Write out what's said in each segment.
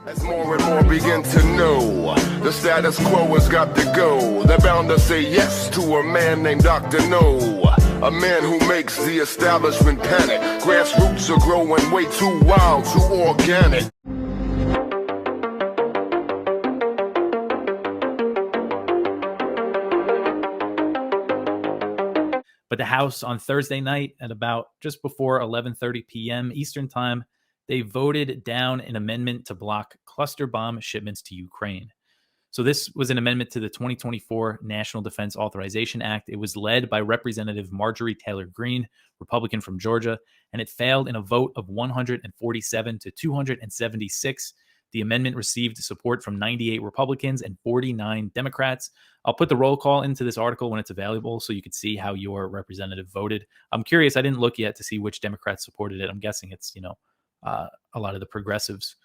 As more and more begin to know, the status quo has got to go. They're bound to say yes to a man named Dr. No, a man who makes the establishment panic. Grassroots are growing way too wild, too organic. But the House on Thursday night at about just before 11:30 p.m. Eastern Time, they voted down an amendment to block cluster bomb shipments to Ukraine. So this was an amendment to the 2024 National Defense Authorization Act. It was led by Representative Marjorie Taylor Greene, Republican from Georgia, and it failed in a vote of 147 to 276. The amendment received support from 98 Republicans and 49 Democrats. I'll put the roll call into this article when it's available so you can see how your representative voted. I'm curious. I didn't look yet to see which Democrats supported it. I'm guessing it's, a lot of the progressives.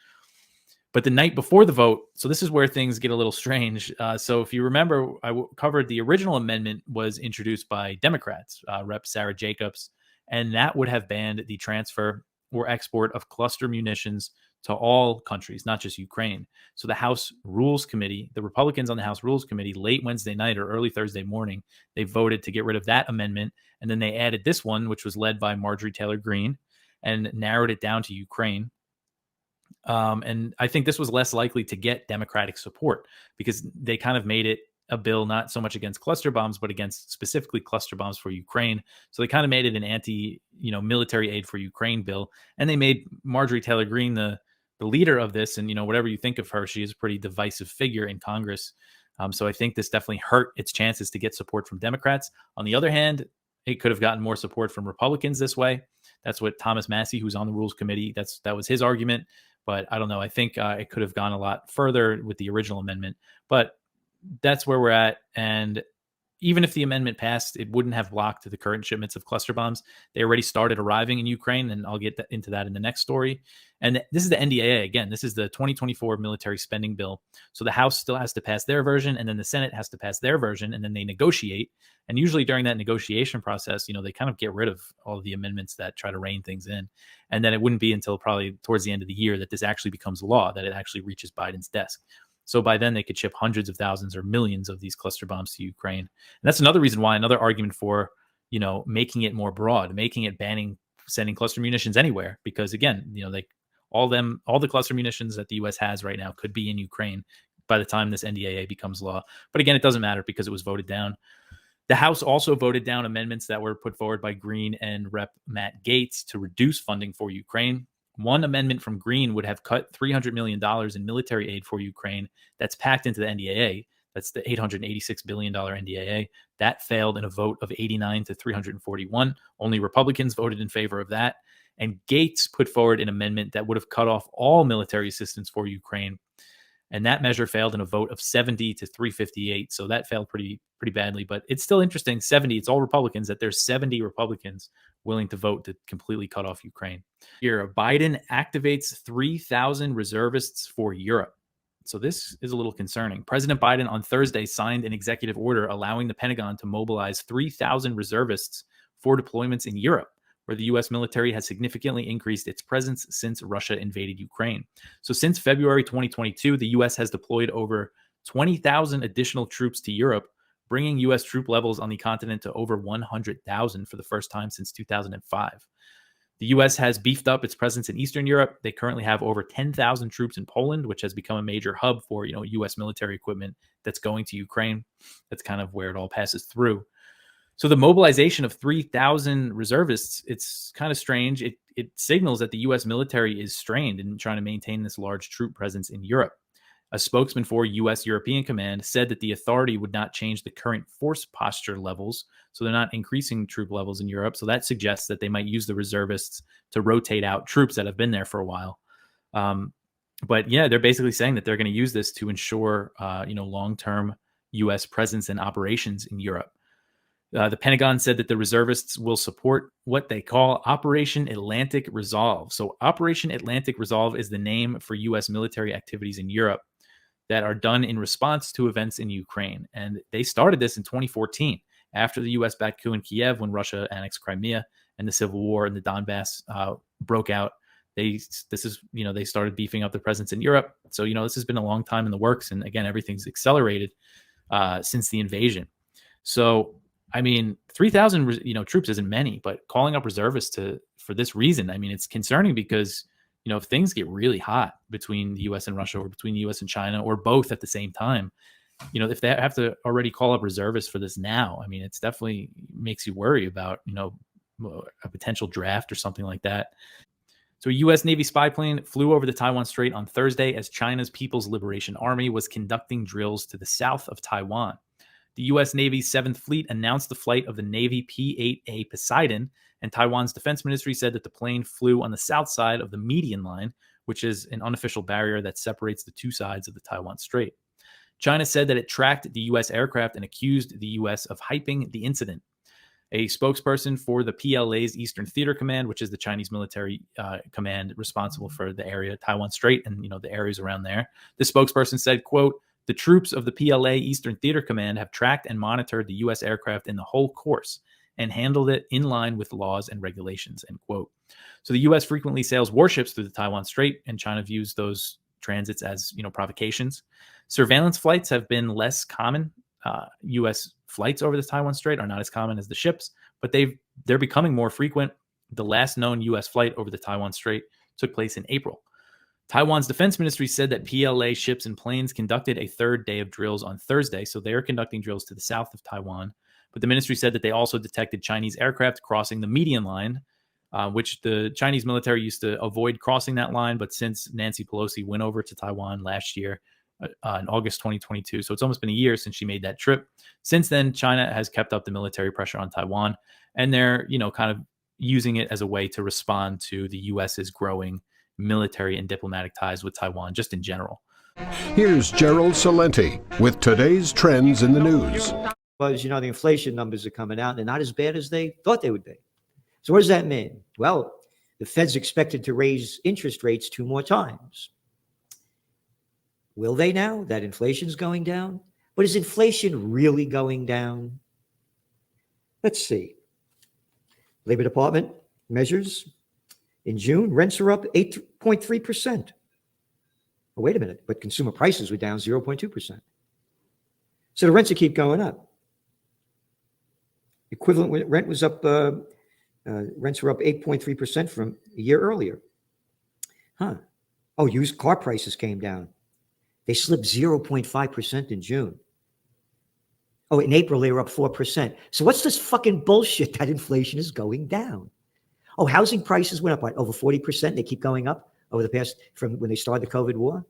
But the night before the vote, so this is where things get a little strange. So if you remember, I covered the original amendment was introduced by Democrats, Rep. Sarah Jacobs, and that would have banned the transfer or export of cluster munitions to all countries, not just Ukraine. So the House Rules Committee, the Republicans on the House Rules Committee, late Wednesday night or early Thursday morning, they voted to get rid of that amendment. And then they added this one, which was led by Marjorie Taylor Greene, and narrowed it down to Ukraine. And I think this was less likely to get Democratic support because they kind of made it a bill not so much against cluster bombs, but against specifically cluster bombs for Ukraine. So they kind of made it an military aid for Ukraine bill. And they made Marjorie Taylor Greene the leader of this. And, whatever you think of her, she is a pretty divisive figure in Congress. So I think this definitely hurt its chances to get support from Democrats. On the other hand, it could have gotten more support from Republicans this way. That's what Thomas Massie, who's on the Rules Committee, that was his argument. But I don't know. I think it could have gone a lot further with the original amendment. But that's where we're at. And even if the amendment passed, it wouldn't have blocked the current shipments of cluster bombs. They already started arriving in Ukraine, and I'll get into that in the next story. And this is the NDAA. Again, this is the 2024 military spending bill. So the House still has to pass their version, and then the Senate has to pass their version, and then they negotiate. And usually during that negotiation process, they kind of get rid of all of the amendments that try to rein things in. And then it wouldn't be until probably towards the end of the year that this actually becomes law, that it actually reaches Biden's desk. So by then they could ship hundreds of thousands or millions of these cluster bombs to Ukraine. And that's another reason why, another argument for, making it more broad, making it banning sending cluster munitions anywhere. Because again, all the cluster munitions that the U.S. has right now could be in Ukraine by the time this NDAA becomes law. But again, it doesn't matter because it was voted down. The House also voted down amendments that were put forward by Greene and Rep. Matt Gaetz to reduce funding for Ukraine. One amendment from Greene would have cut $300 million in military aid for Ukraine that's packed into the NDAA. That's the $886 billion NDAA. That failed in a vote of 89 to 341. Only Republicans voted in favor of that. And Gaetz put forward an amendment that would have cut off all military assistance for Ukraine. And that measure failed in a vote of 70 to 358. So that failed pretty badly. But it's still interesting. 70, it's all Republicans, that there's 70 Republicans willing to vote to completely cut off Ukraine. Here, Biden activates 3,000 reservists for Europe. So this is a little concerning. President Biden on Thursday signed an executive order allowing the Pentagon to mobilize 3,000 reservists for deployments in Europe, where the U.S. military has significantly increased its presence since Russia invaded Ukraine. So since February 2022, the U.S. has deployed over 20,000 additional troops to Europe, bringing U.S. troop levels on the continent to over 100,000 for the first time since 2005. The U.S. has beefed up its presence in Eastern Europe. They currently have over 10,000 troops in Poland, which has become a major hub for U.S. military equipment that's going to Ukraine. That's kind of where it all passes through. So the mobilization of 3,000 reservists, it's kind of strange. It signals that the U.S. military is strained in trying to maintain this large troop presence in Europe. A spokesman for U.S. European Command said that the authority would not change the current force posture levels, so they're not increasing troop levels in Europe. So that suggests that they might use the reservists to rotate out troops that have been there for a while. But yeah, they're basically saying that they're going to use this to ensure, long-term U.S. presence and operations in Europe. The Pentagon said that the reservists will support what they call Operation Atlantic Resolve. So Operation Atlantic Resolve is the name for U.S. military activities in Europe that are done in response to events in Ukraine. And they started this in 2014 after the U.S. backed coup in Kiev when Russia annexed Crimea and the civil war in the Donbass broke out. They started beefing up their presence in Europe. So, this has been a long time in the works. And again, everything's accelerated since the invasion. So, 3,000, troops isn't many, but calling up reservists for this reason, it's concerning because, if things get really hot between the U.S. and Russia or between the U.S. and China or both at the same time, if they have to already call up reservists for this now, it's definitely makes you worry about, a potential draft or something like that. So a U.S. Navy spy plane flew over the Taiwan Strait on Thursday as China's People's Liberation Army was conducting drills to the south of Taiwan. The U.S. Navy's 7th Fleet announced the flight of the Navy P-8A Poseidon, and Taiwan's defense ministry said that the plane flew on the south side of the median line, which is an unofficial barrier that separates the two sides of the Taiwan Strait. China said that it tracked the U.S. aircraft and accused the U.S. of hyping the incident. A spokesperson for the PLA's Eastern Theater Command, which is the Chinese military command responsible for the area, Taiwan Strait, and the areas around there. The spokesperson said, quote, "The troops of the PLA Eastern Theater Command have tracked and monitored the U.S. aircraft in the whole course and handled it in line with laws and regulations," end quote. So the U.S. frequently sails warships through the Taiwan Strait, and China views those transits as, provocations. Surveillance flights have been less common. U.S. flights over the Taiwan Strait are not as common as the ships, but they're becoming more frequent. The last known U.S. flight over the Taiwan Strait took place in April. Taiwan's defense ministry said that PLA ships and planes conducted a third day of drills on Thursday, so they are conducting drills to the south of Taiwan. But the ministry said that they also detected Chinese aircraft crossing the median line, which the Chinese military used to avoid crossing that line. But since Nancy Pelosi went over to Taiwan last year, in August 2022, so it's almost been a year since she made that trip. Since then, China has kept up the military pressure on Taiwan, and they're, kind of using it as a way to respond to the U.S.'s growing military and diplomatic ties with Taiwan, just in general. Here's Gerald Salenti with today's trends in the news. Was, the inflation numbers are coming out and they're not as bad as they thought they would be. So what does that mean? Well, the Fed's expected to raise interest rates 2 more times. Will they now that inflation's going down? But is inflation really going down? Let's see. Labor Department measures in June, rents are up 8.3%. Oh, wait a minute, but consumer prices were down 0.2%. So the rents will keep going up. Equivalent rent was up, rents were up 8.3% from a year earlier. Oh, used car prices came down. They slipped 0.5% in June. Oh, in April, they were up 4%. So what's this fucking bullshit that inflation is going down? Oh, housing prices went up, over 40%? They keep going up over the past, from when they started the COVID war?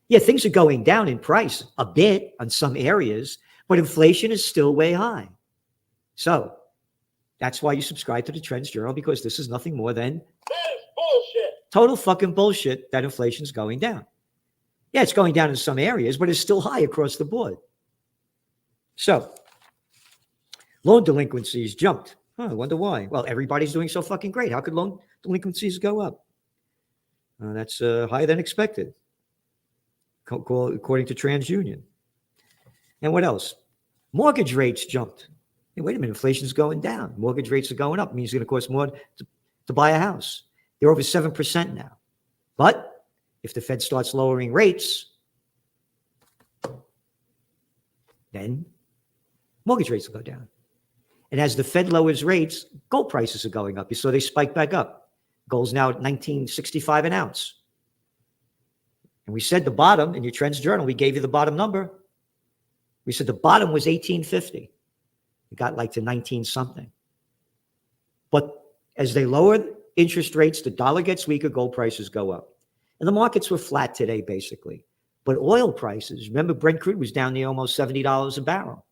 Yeah, things are going down in price a bit on some areas, but inflation is still way high. So that's why you subscribe to the Trends Journal, because this is nothing more than bullshit. Total fucking bullshit that inflation's going down. Yeah, it's going down in some areas, but it's still high across the board. So, loan delinquencies jumped. I wonder why. Well, everybody's doing so fucking great. How could loan delinquencies go up? That's higher than expected, according to TransUnion. And what else? Mortgage rates jumped. Hey, wait a minute, inflation's going down. Mortgage rates are going up. It means it's going to cost more to buy a house. They're over 7% now. But if the Fed starts lowering rates, then mortgage rates will go down. And as the Fed lowers rates, gold prices are going up. You saw they spiked back up. Gold's now at $19.65 an ounce. And we said the bottom in your Trends Journal, we gave you the bottom number. We said the bottom was $18.50. It got like to 19 something. But as they lower interest rates, the dollar gets weaker, gold prices go up. And the markets were flat today, basically. But oil prices, remember Brent crude was down near almost $70 a barrel.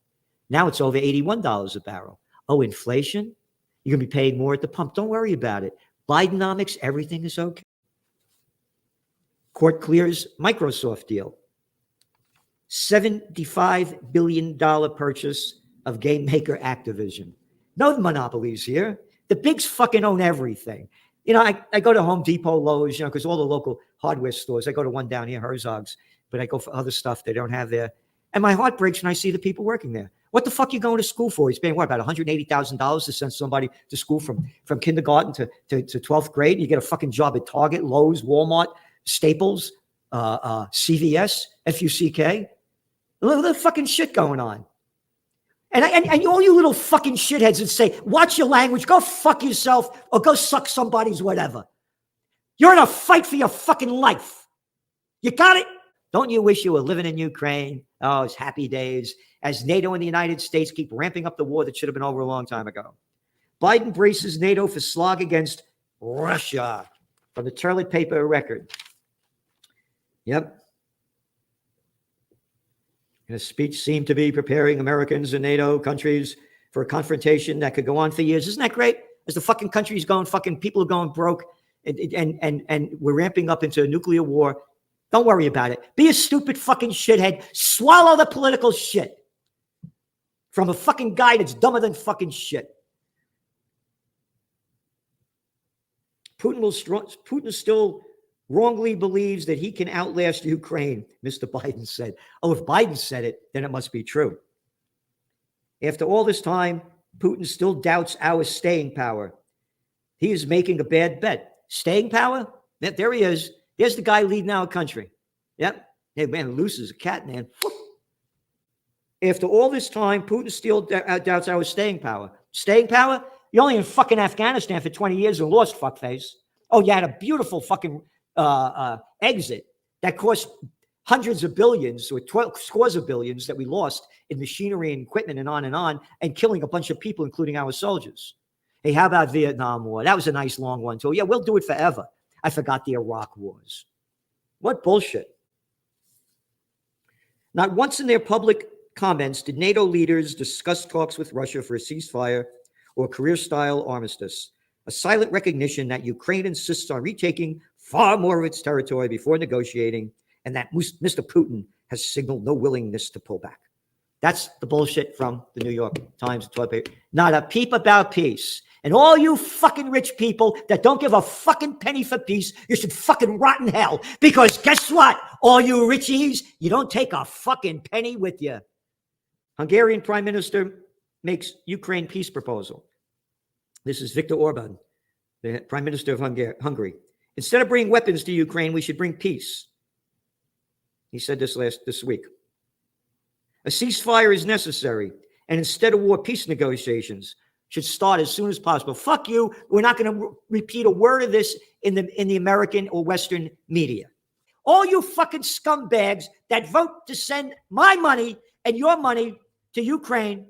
Now it's over $81 a barrel. Oh, inflation? You're going to be paying more at the pump. Don't worry about it. Bidenomics, everything is okay. Court clears Microsoft deal. $75 billion purchase of game maker Activision. No monopolies here. The bigs fucking own everything. I go to Home Depot, Lowe's, because all the local hardware stores, I go to one down here, Herzog's, but I go for other stuff they don't have there. And my heart breaks when I see the people working there. What the fuck are you going to school for? He's paying what, about $180,000 to send somebody to school from kindergarten to 12th grade. You get a fucking job at Target, Lowe's, Walmart, Staples, CVS, FUCK. Look at the fucking shit going on. And all you little fucking shitheads that say, watch your language, go fuck yourself, or go suck somebody's whatever. You're in a fight for your fucking life. You got it? Don't you wish you were living in Ukraine? Oh, it's happy days. As NATO and the United States keep ramping up the war that should have been over a long time ago. Biden braces NATO for slog against Russia. From the toilet paper record. Yep. In a speech seemed to be preparing Americans and NATO countries for a confrontation that could go on for years. Isn't that great? As the fucking country's going, fucking people are going broke, and we're ramping up into a nuclear war. Don't worry about it. Be a stupid fucking shithead. Swallow the political shit from a fucking guy that's dumber than fucking shit. Putin still wrongly believes that he can outlast Ukraine, Mr. Biden said. Oh, if Biden said it, then it must be true. After all this time, Putin still doubts our staying power. He is making a bad bet. Staying power? There he is. There's the guy leading our country. Yep. Hey, man, loose as a cat, man. After all this time, Putin still doubts our staying power. Staying power? You're only in fucking Afghanistan for 20 years and lost, fuckface. Oh, you had a beautiful fucking exit that cost hundreds of billions or scores of billions that we lost in machinery and equipment and killing a bunch of people, including our soldiers. Hey, how about Vietnam War? That was a nice long one, too. Yeah, we'll do it forever. I forgot the Iraq wars. What bullshit. Not once in their public comments did NATO leaders discuss talks with Russia for a ceasefire or career-style armistice, a silent recognition that Ukraine insists on retaking far more of its territory before negotiating, and that Mr. Putin has signaled no willingness to pull back. That's the bullshit from the New York Times. Not a peep about peace. And all you fucking rich people that don't give a fucking penny for peace, you should fucking rot in hell. Because guess what? All you richies, you don't take a fucking penny with you. Hungarian Prime Minister makes Ukraine peace proposal. This is Viktor Orban, the Prime Minister of Hungary. Instead of bringing weapons to Ukraine, we should bring peace. He said this week. A ceasefire is necessary, and instead of war, peace negotiations should start as soon as possible. Fuck you. We're not going to repeat a word of this in the American or Western media. All you fucking scumbags that vote to send my money and your money to Ukraine,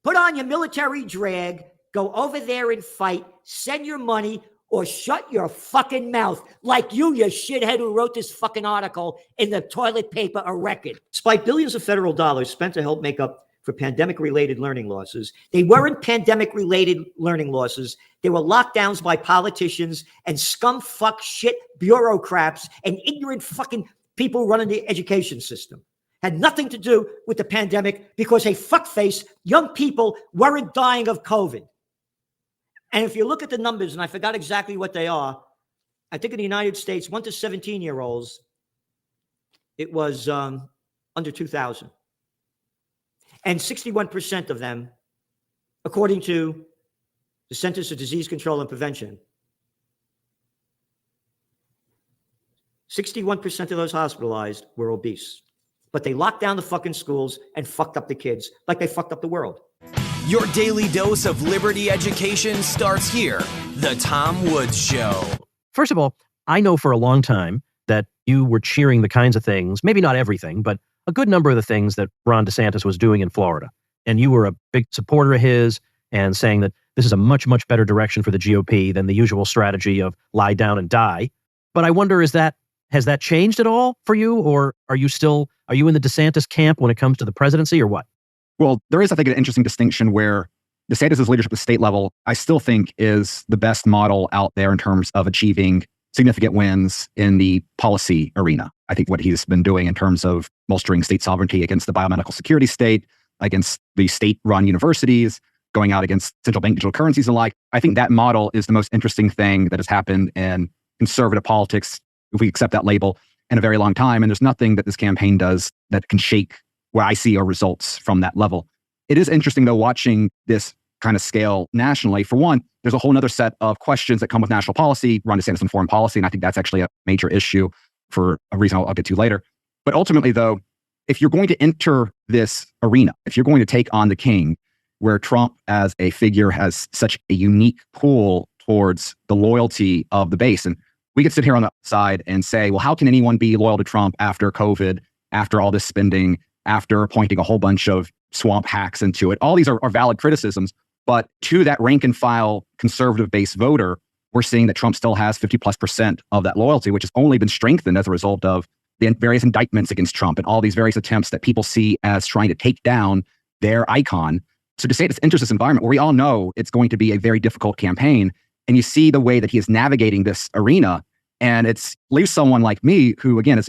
put on your military drag, go over there and fight, send your money, or shut your fucking mouth like you shithead who wrote this fucking article in the toilet paper a record. Despite billions of federal dollars spent to help make up for pandemic-related learning losses, they weren't pandemic-related learning losses. They were lockdowns by politicians and scum fuck shit bureaucrats and ignorant fucking people running the education system. Had nothing to do with the pandemic because a fuckface, young people weren't dying of COVID. And if you look at the numbers, and I forgot exactly what they are, I think in the United States, 1 to 17-year-olds, it was under 2,000. And 61% of them, according to the Centers for Disease Control and Prevention, 61% of those hospitalized were obese. But they locked down the fucking schools and fucked up the kids like they fucked up the world. Your daily dose of liberty education starts here. The Tom Woods Show. First of all, I know for a long time that you were cheering the kinds of things, maybe not everything, but a good number of the things that Ron DeSantis was doing in Florida. And you were a big supporter of his and saying that this is a much, much better direction for the GOP than the usual strategy of lie down and die. But I wonder, has that changed at all for you? Or are you in the DeSantis camp when it comes to the presidency or what? Well, there is, I think, an interesting distinction where DeSantis' leadership at the state level, I still think, is the best model out there in terms of achieving significant wins in the policy arena. I think what he's been doing in terms of bolstering state sovereignty against the biomedical security state, against the state-run universities, going out against central bank digital currencies and the like, I think that model is the most interesting thing that has happened in conservative politics, if we accept that label, in a very long time. And there's nothing that this campaign does that can shake where I see are results from that level. It is interesting, though, watching this kind of scale nationally. For one, there's a whole other set of questions that come with national policy, Ron DeSantis and foreign policy, and I think that's actually a major issue for a reason I'll get to later. But ultimately, though, if you're going to enter this arena, if you're going to take on the king, where Trump as a figure has such a unique pull towards the loyalty of the base, and we could sit here on the side and say, well, how can anyone be loyal to Trump after COVID, after all this spending, after appointing a whole bunch of swamp hacks into it? All these are valid criticisms. But to that rank and file conservative base voter, we're seeing that Trump still has 50+% of that loyalty, which has only been strengthened as a result of the various indictments against Trump and all these various attempts that people see as trying to take down their icon. So DeSantis enters this environment where we all know it's going to be a very difficult campaign. And you see the way that he is navigating this arena. And it's leaves someone like me who, again,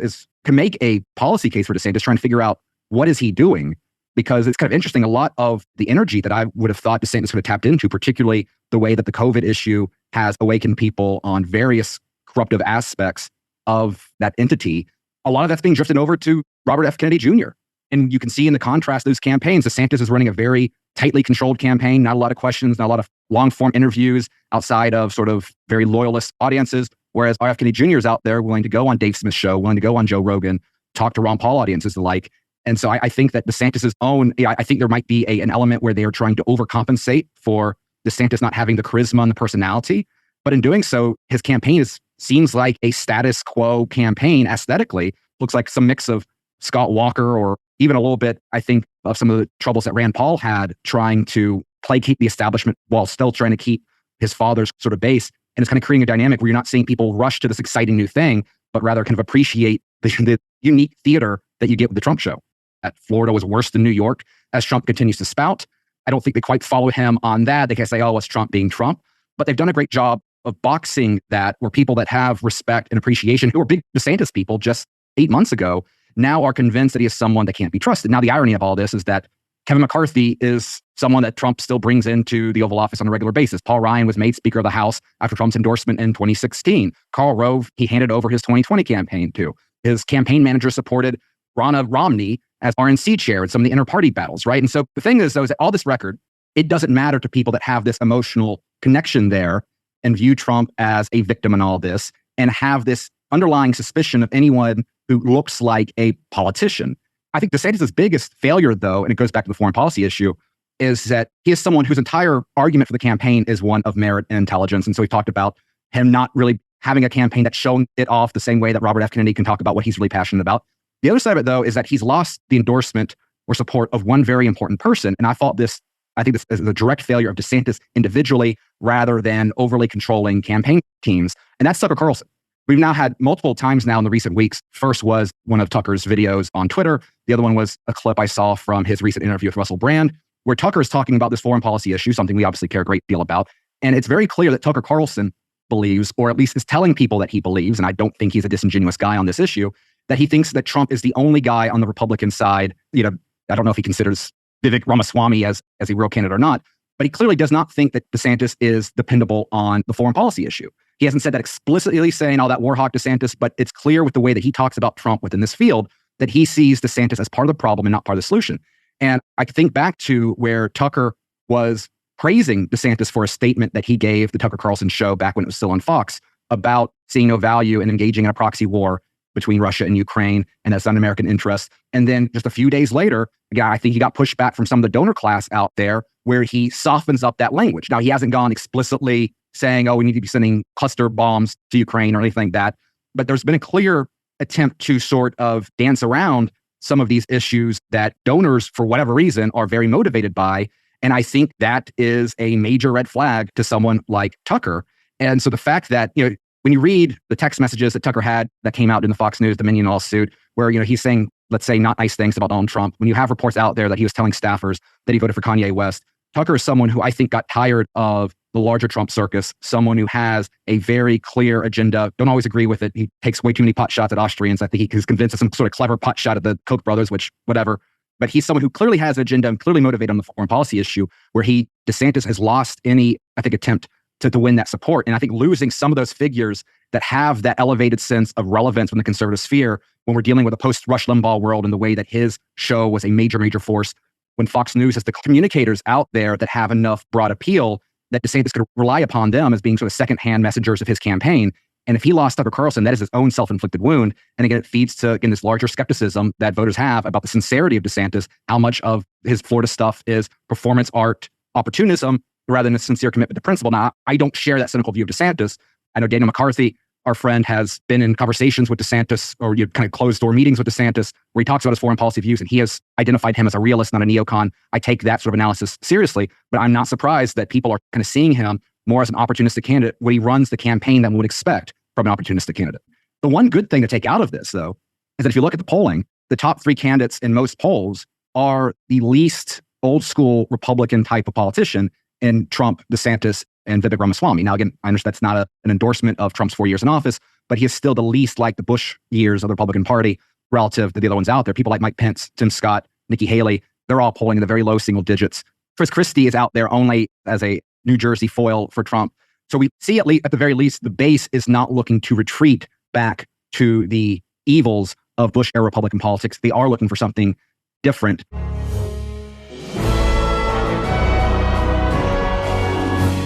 can make a policy case for DeSantis, trying to figure out what is he doing. Because it's kind of interesting, a lot of the energy that I would have thought DeSantis would have tapped into, particularly the way that the COVID issue has awakened people on various corruptive aspects of that entity, a lot of that's being drifted over to Robert F. Kennedy Jr. And you can see in the contrast those campaigns, DeSantis is running a very tightly controlled campaign, not a lot of questions, not a lot of long-form interviews outside of sort of very loyalist audiences, whereas RF Kennedy Jr. is out there willing to go on Dave Smith's show, willing to go on Joe Rogan, talk to Ron Paul audiences alike. And so I think that DeSantis's own, I think there might be an element where they are trying to overcompensate for DeSantis not having the charisma and the personality. But in doing so, his campaign seems like a status quo campaign aesthetically. Looks like some mix of Scott Walker or even a little bit, I think, of some of the troubles that Rand Paul had trying to placate the establishment while still trying to keep his father's sort of base. And it's kind of creating a dynamic where you're not seeing people rush to this exciting new thing, but rather kind of appreciate the unique theater that you get with the Trump show. That Florida was worse than New York, as Trump continues to spout. I don't think they quite follow him on that. They can say, oh, it's Trump being Trump. But they've done a great job of boxing that, where people that have respect and appreciation, who were big DeSantis people just 8 months ago, now are convinced that he is someone that can't be trusted. Now, the irony of all this is that Kevin McCarthy is someone that Trump still brings into the Oval Office on a regular basis. Paul Ryan was made Speaker of the House after Trump's endorsement in 2016. Karl Rove, he handed over his 2020 campaign to. His campaign manager supported Ronna Romney as RNC chair in some of the inter-party battles, right? And so the thing is, though, is that all this record, it doesn't matter to people that have this emotional connection there and view Trump as a victim in all this and have this underlying suspicion of anyone who looks like a politician. I think DeSantis' biggest failure, though, and it goes back to the foreign policy issue, is that he is someone whose entire argument for the campaign is one of merit and intelligence. And so we talked about him not really having a campaign that's showing it off the same way that Robert F. Kennedy can talk about what he's really passionate about. The other side of it, though, is that he's lost the endorsement or support of one very important person. And I think this is a direct failure of DeSantis individually rather than overly controlling campaign teams. And that's Tucker Carlson. We've now had multiple times now in the recent weeks. First was one of Tucker's videos on Twitter. The other one was a clip I saw from his recent interview with Russell Brand, where Tucker is talking about this foreign policy issue, something we obviously care a great deal about. And it's very clear that Tucker Carlson believes, or at least is telling people that he believes, and I don't think he's a disingenuous guy on this issue, that he thinks that Trump is the only guy on the Republican side. I don't know if he considers Vivek Ramaswamy as a real candidate or not, but he clearly does not think that DeSantis is dependable on the foreign policy issue. He hasn't said that explicitly, saying, oh, that warhawk DeSantis, but it's clear with the way that he talks about Trump within this field that he sees DeSantis as part of the problem and not part of the solution. And I think back to where Tucker was praising DeSantis for a statement that he gave the Tucker Carlson show back when it was still on Fox about seeing no value in engaging in a proxy war between Russia and Ukraine and that's un-American interests. And then just a few days later, again, I think he got pushback from some of the donor class out there where he softens up that language. Now, he hasn't gone explicitly saying, oh, we need to be sending cluster bombs to Ukraine or anything like that. But there's been a clear attempt to sort of dance around some of these issues that donors, for whatever reason, are very motivated by. And I think that is a major red flag to someone like Tucker. And so the fact that, when you read the text messages that Tucker had that came out in the Fox News Dominion lawsuit, where, he's saying, let's say, not nice things about Donald Trump, when you have reports out there that he was telling staffers that he voted for Kanye West, Tucker is someone who I think got tired of the larger Trump circus, someone who has a very clear agenda. Don't always agree with it. He takes way too many pot shots at Austrians. I think he's convinced of some sort of clever pot shot at the Koch brothers, which, whatever. But he's someone who clearly has an agenda and clearly motivated on the foreign policy issue, where DeSantis has lost any, I think, attempt to win that support. And I think losing some of those figures that have that elevated sense of relevance in the conservative sphere when we're dealing with a post-Rush Limbaugh world in the way that his show was a major, major force. When Fox News has the communicators out there that have enough broad appeal that DeSantis could rely upon them as being sort of secondhand messengers of his campaign. And if he lost Tucker Carlson, that is his own self-inflicted wound. And again, it feeds to, again, this larger skepticism that voters have about the sincerity of DeSantis, how much of his Florida stuff is performance art opportunism rather than a sincere commitment to principle. Now, I don't share that cynical view of DeSantis. I know Daniel McCarthy, our friend, has been in conversations with DeSantis, or kind of closed-door meetings with DeSantis, where he talks about his foreign policy views, and he has identified him as a realist, not a neocon. I take that sort of analysis seriously, but I'm not surprised that people are kind of seeing him more as an opportunistic candidate when he runs the campaign that one would expect from an opportunistic candidate. The one good thing to take out of this, though, is that if you look at the polling, the top three candidates in most polls are the least old-school Republican type of politician in Trump, DeSantis, and Vivek Ramaswamy. Now, again, I understand that's not an endorsement of Trump's 4 years in office, but he is still the least like the Bush years of the Republican Party relative to the other ones out there. People like Mike Pence, Tim Scott, Nikki Haley, they're all polling in the very low single digits. Chris Christie is out there only as a New Jersey foil for Trump. So we see at the very least, the base is not looking to retreat back to the evils of Bush-era Republican politics. They are looking for something different.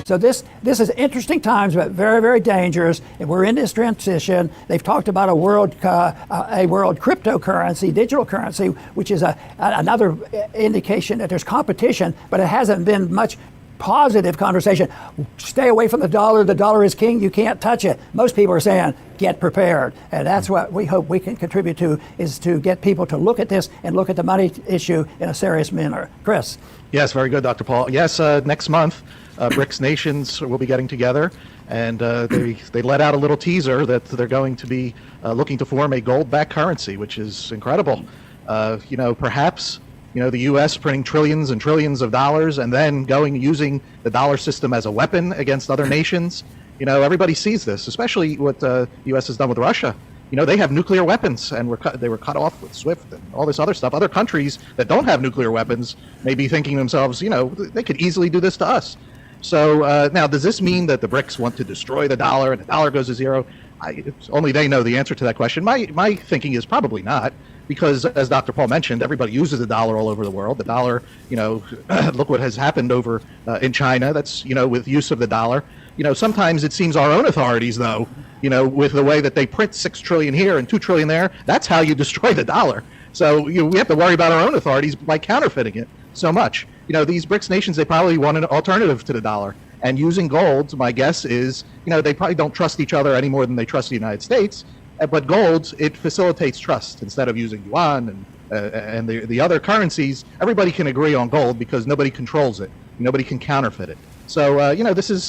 So this is interesting times, but very, very dangerous. And we're in this transition. They've talked about a world cryptocurrency, digital currency, which is another indication that there's competition, but it hasn't been much positive conversation. Stay away from the dollar. The dollar is king. You can't touch it. Most people are saying, get prepared. And that's what we hope we can contribute to, is to get people to look at this and look at the money issue in a serious manner. Chris. Yes, very good, Dr. Paul. Yes, next month, BRICS nations will be getting together, and they let out a little teaser that they're going to be looking to form a gold-backed currency, which is incredible. Perhaps the U.S. printing trillions and trillions of dollars and then using the dollar system as a weapon against other nations. Everybody sees this, especially what the U.S. has done with Russia. They have nuclear weapons, and they were cut off with SWIFT and all this other stuff. Other countries that don't have nuclear weapons may be thinking to themselves, they could easily do this to us. So now, does this mean that the BRICS want to destroy the dollar and the dollar goes to zero? Only they know the answer to that question. My thinking is probably not, because as Dr. Paul mentioned, everybody uses the dollar all over the world. The dollar, look what has happened over in China. That's, with use of the dollar. Sometimes it seems our own authorities, though, with the way that they print 6 trillion here and 2 trillion there, that's how you destroy the dollar. So we have to worry about our own authorities by counterfeiting it so much. These BRICS nations, they probably want an alternative to the dollar. And using gold, my guess is, they probably don't trust each other any more than they trust the United States. But gold, it facilitates trust instead of using yuan and the other currencies. Everybody can agree on gold because nobody controls it. Nobody can counterfeit it. So,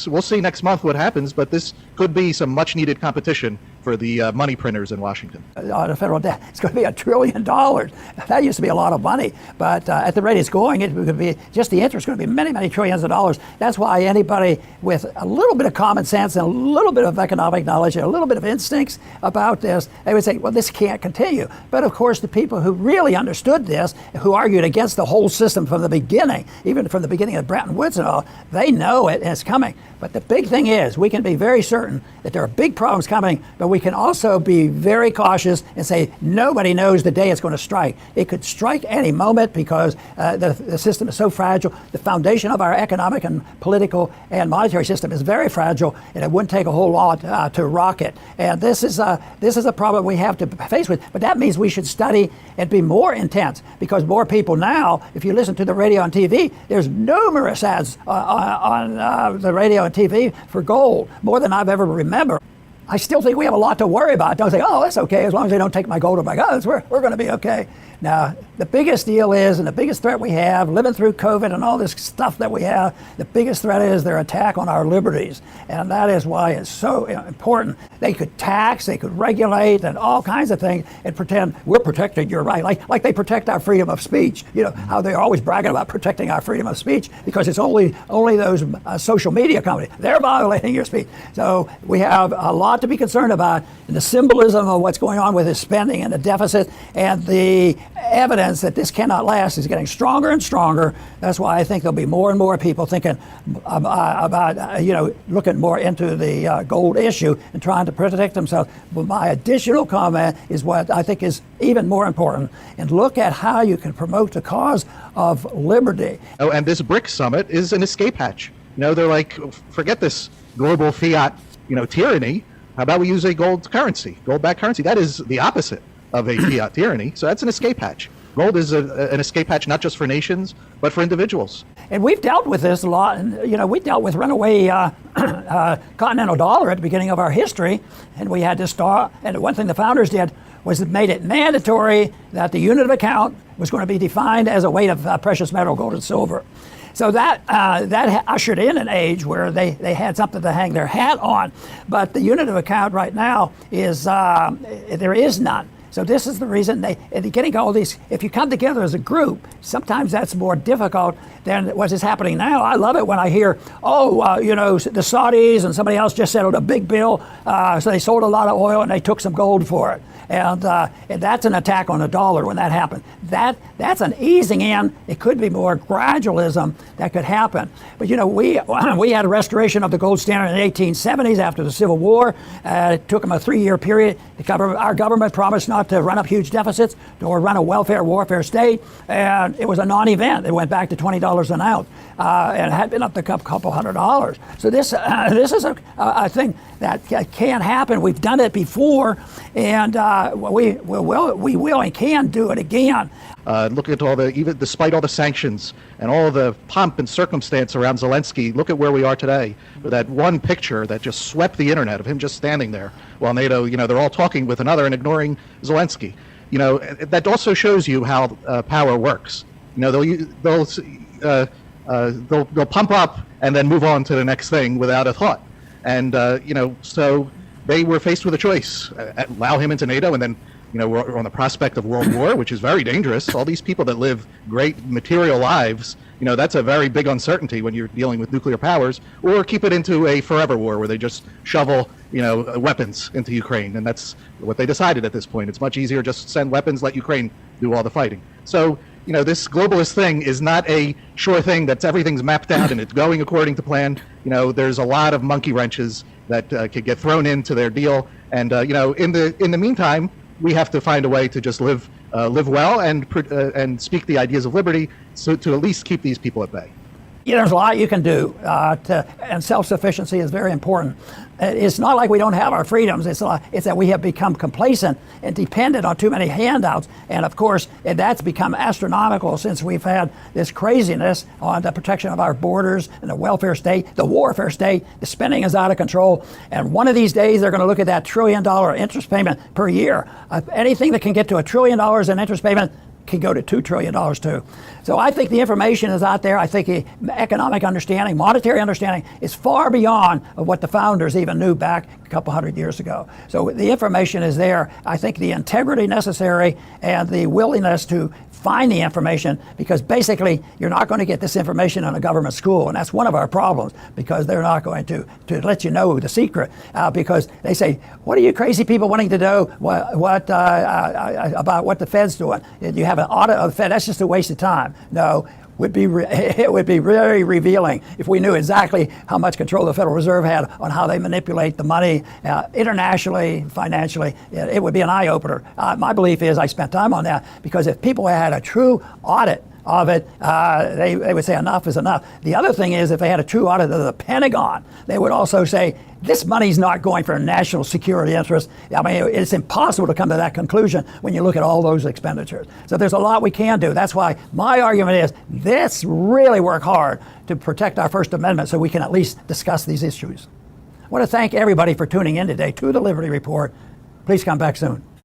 we'll see next month what happens, but this could be some much needed competition for the money printers in Washington. The federal debt, it's going to be $1 trillion. That used to be a lot of money, but at the rate it's going, it could be just the interest is going to be many, many trillions of dollars. That's why anybody with a little bit of common sense and a little bit of economic knowledge and a little bit of instincts about this, they would say, well, this can't continue. But of course, the people who really understood this, who argued against the whole system from the beginning, even from the beginning of Bretton Woods and all, they know it and it's coming. But the big thing is, we can be very certain that there are big problems coming, but we can also be very cautious and say nobody knows the day it's going to strike. It could strike any moment because the system is so fragile. The foundation of our economic and political and monetary system is very fragile, and it wouldn't take a whole lot to rock it. And this is a problem we have to face with. But that means we should study and be more intense, because more people now, if you listen to the radio and TV, there's numerous ads on the radio and TV for gold, more than I've ever remembered. I still think we have a lot to worry about. Don't say, oh, that's okay, as long as they don't take my gold or my guns, we're going to be okay. Now, the biggest deal is, and the biggest threat we have, living through COVID and all this stuff that we have, the biggest threat is their attack on our liberties. And that is why it's so important. They could tax, they could regulate, and all kinds of things, and pretend we're protecting your right, like they protect our freedom of speech. How they're always bragging about protecting our freedom of speech, because it's only those social media companies. They're violating your speech. So we have a lot lot to be concerned about in the symbolism of what's going on with his spending and the deficit, and the evidence that this cannot last is getting stronger and stronger. That's why I think there'll be more and more people thinking about looking more into the gold issue and trying to protect themselves. But my additional comment is what I think is even more important, and look at how you can promote the cause of liberty. Oh, and this BRICS summit is an escape hatch. They're like, forget this global fiat, tyranny. How about we use a gold currency, gold-backed currency? That is the opposite of a fiat tyranny. So that's an escape hatch. Gold is an escape hatch not just for nations, but for individuals. And we've dealt with this a lot. And, we dealt with runaway continental dollar at the beginning of our history. And we had to start. And one thing the founders did was it made it mandatory that the unit of account was going to be defined as a weight of precious metal, gold and silver. So that ushered in an age where they had something to hang their hat on. But the unit of account right now is, there is none. So this is the reason they're getting all these, if you come together as a group, sometimes that's more difficult than what is happening now. I love it when I hear, the Saudis and somebody else just settled a big bill, so they sold a lot of oil and they took some gold for it. And that's an attack on the dollar when that happened. That's an easing in. It could be more gradualism that could happen. But we had a restoration of the gold standard in the 1870s after the Civil War. It took them a 3-year period. Our government promised not to run up huge deficits or run a welfare warfare state, and it was a non-event. It went back to $20 an ounce, and it had been up to a couple $100. So this is a thing that can happen. We've done it before, and we will and can do it again. Look at even despite all the sanctions and all the pomp and circumstance around Zelensky, look at where we are today. With that one picture that just swept the internet of him just standing there while NATO, they're all talking with another and ignoring Zelensky. That also shows you how power works. They'll pump up and then move on to the next thing without a thought. And so they were faced with a choice: allow him into NATO, and then we're on the prospect of world war, which is very dangerous. All these people that live great material lives, that's a very big uncertainty when you're dealing with nuclear powers, or keep it into a forever war where they just shovel, weapons into Ukraine. And that's what they decided at this point. It's much easier just send weapons, let Ukraine do all the fighting. So, this globalist thing is not a sure thing that's everything's mapped out and it's going according to plan. There's a lot of monkey wrenches that could get thrown into their deal. And, in the meantime, we have to find a way to just live well and speak the ideas of liberty, so to at least keep these people at bay. There's a lot you can do, and self-sufficiency is very important. It's not like we don't have our freedoms. It's that we have become complacent and dependent on too many handouts. And of course, that's become astronomical since we've had this craziness on the protection of our borders and the welfare state, the warfare state. The spending is out of control. And one of these days, they're going to look at that $1 trillion interest payment per year. Anything that can get to $1 trillion in interest payment can go to $2 trillion too. So I think the information is out there. I think the economic understanding, monetary understanding is far beyond of what the founders even knew back a couple hundred years ago. So the information is there. I think the integrity necessary and the willingness to find the information, because basically you're not going to get this information in a government school, and that's one of our problems, because they're not going to let you know the secret, because they say, what are you crazy people wanting to know about what the Fed's doing? You have an audit of the Fed, that's just a waste of time. No, it would be very revealing if we knew exactly how much control the Federal Reserve had on how they manipulate the money internationally, financially. It would be an eye-opener. My belief is, I spent time on that, because if people had a true audit of it, they would say enough is enough. The other thing is, if they had a true audit of the Pentagon, they would also say, this money's not going for national security interests. I mean, it's impossible to come to that conclusion when you look at all those expenditures. So there's a lot we can do. That's why my argument is, let's really work hard to protect our First Amendment so we can at least discuss these issues. I want to thank everybody for tuning in today to the Liberty Report. Please come back soon.